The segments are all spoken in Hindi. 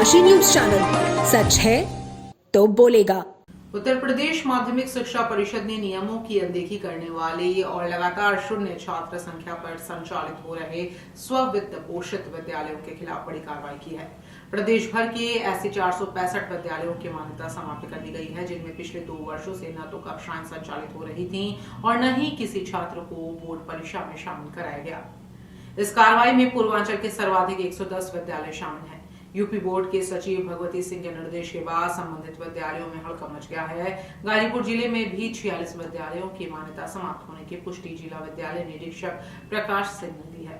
डनकाशी न्यूज चैनल, सच है तो बोलेगा। उत्तर प्रदेश माध्यमिक शिक्षा परिषद ने नियमों की अनदेखी करने वाले और लगातार शून्य छात्र संख्या पर संचालित हो रहे स्व-वित्त पोषित विद्यालयों के खिलाफ बड़ी कार्रवाई की है। प्रदेश भर के ऐसे 465 विद्यालयों की मान्यता समाप्त कर दी गई है, जिनमें पिछले 2 वर्षों से न तो कक्षाएं संचालित हो रही थीं और न ही किसी छात्र को बोर्ड परीक्षा में शामिल कराया गया। इस कार्रवाई में पूर्वांचल के सर्वाधिक 110 विद्यालय शामिल हैं। यूपी बोर्ड के सचिव भगवती सिंह के निर्देश के बाद संबंधित विद्यालयों में हड़कंप मच गया है। गाजीपुर जिले में भी 46 विद्यालयों की मान्यता समाप्त होने की पुष्टि जिला विद्यालय निरीक्षक प्रकाश सिंह ने दी है।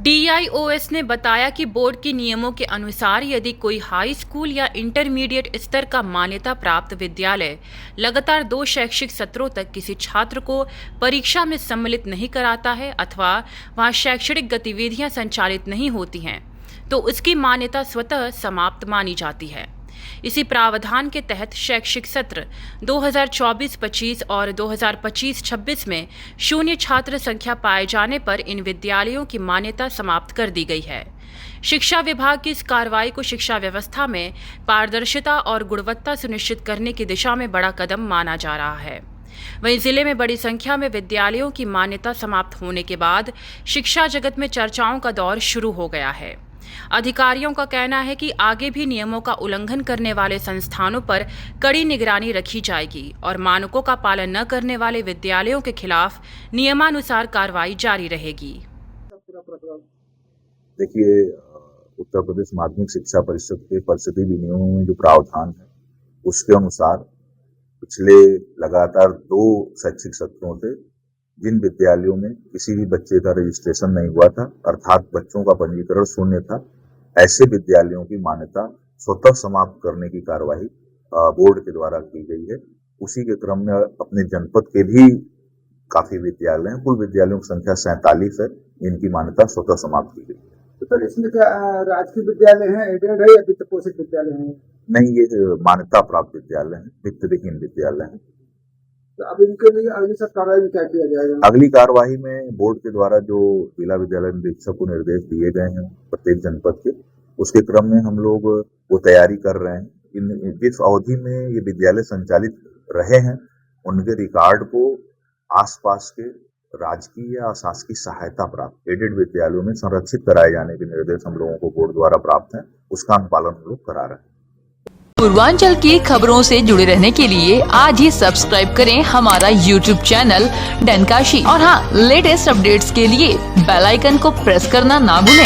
DIOS ने बताया कि बोर्ड के नियमों के अनुसार यदि कोई हाई स्कूल या इंटरमीडिएट स्तर का मान्यता प्राप्त विद्यालय लगातार 2 शैक्षिक सत्रों तक किसी छात्र को परीक्षा में सम्मिलित नहीं कराता है अथवा वहां शैक्षणिक गतिविधियां संचालित नहीं होती हैं, तो उसकी मान्यता स्वतः समाप्त मानी जाती है। इसी प्रावधान के तहत शैक्षिक सत्र 2024-25 और 2025-26 में शून्य छात्र संख्या पाए जाने पर इन विद्यालयों की मान्यता समाप्त कर दी गई है। शिक्षा विभाग की इस कार्रवाई को शिक्षा व्यवस्था में पारदर्शिता और गुणवत्ता सुनिश्चित करने की दिशा में बड़ा कदम माना जा रहा है। वहीं जिले में बड़ी संख्या में विद्यालयों की मान्यता समाप्त होने के बाद शिक्षा जगत में चर्चाओं का दौर शुरू हो गया है। अधिकारियों का कहना है कि आगे भी नियमों का उल्लंघन करने वाले संस्थानों पर कड़ी निगरानी रखी जाएगी और मानकों का पालन न करने वाले विद्यालयों के खिलाफ नियमानुसार कार्रवाई जारी रहेगी। देखिए, उत्तर प्रदेश माध्यमिक शिक्षा परिषद के परिषदीय विनियमों में जो प्रावधान है उसके अनुसार पिछले लगातार 2 शैक्षिक सत्रों से जिन विद्यालयों में किसी भी बच्चे का रजिस्ट्रेशन नहीं हुआ था, अर्थात बच्चों का पंजीकरण शून्य था, ऐसे विद्यालयों की मान्यता स्वतः समाप्त करने की कार्रवाई बोर्ड के द्वारा की गई है। उसी के क्रम में अपने जनपद के भी काफी विद्यालय हैं, कुल विद्यालयों की संख्या 47 है, इनकी मान्यता स्वतः समाप्त की गई है। तो सर, इसमें क्या राजकीय विद्यालय है, एडेड है या वित्त पोषित विद्यालय है? नहीं, ये मान्यता प्राप्त विद्यालय है, वित्तविहीन विद्यालय है। तो अब इनके लिए अगली सब कार्रवाई में क्या किया जाएगा? अगली कार्यवाही में बोर्ड के द्वारा जो जिला विद्यालय निरीक्षक को निर्देश दिए गए हैं प्रत्येक जनपद के, उसके क्रम में हम लोग वो तैयारी कर रहे हैं। जिस अवधि में ये विद्यालय संचालित रहे हैं उनके रिकॉर्ड को आसपास के राजकीय या शासकीय सहायता प्राप्त एडेड विद्यालयों में संरक्षित कराए जाने के निर्देश हम लोगों को बोर्ड द्वारा प्राप्त हैं। उसका अनुपालन हम लोग करा रहे हैं। पूर्वांचल की खबरों से जुड़े रहने के लिए आज ही सब्सक्राइब करें हमारा YouTube चैनल डनकाशी और हाँ, लेटेस्ट अपडेट्स के लिए बेल आइकन को प्रेस करना ना भूलें।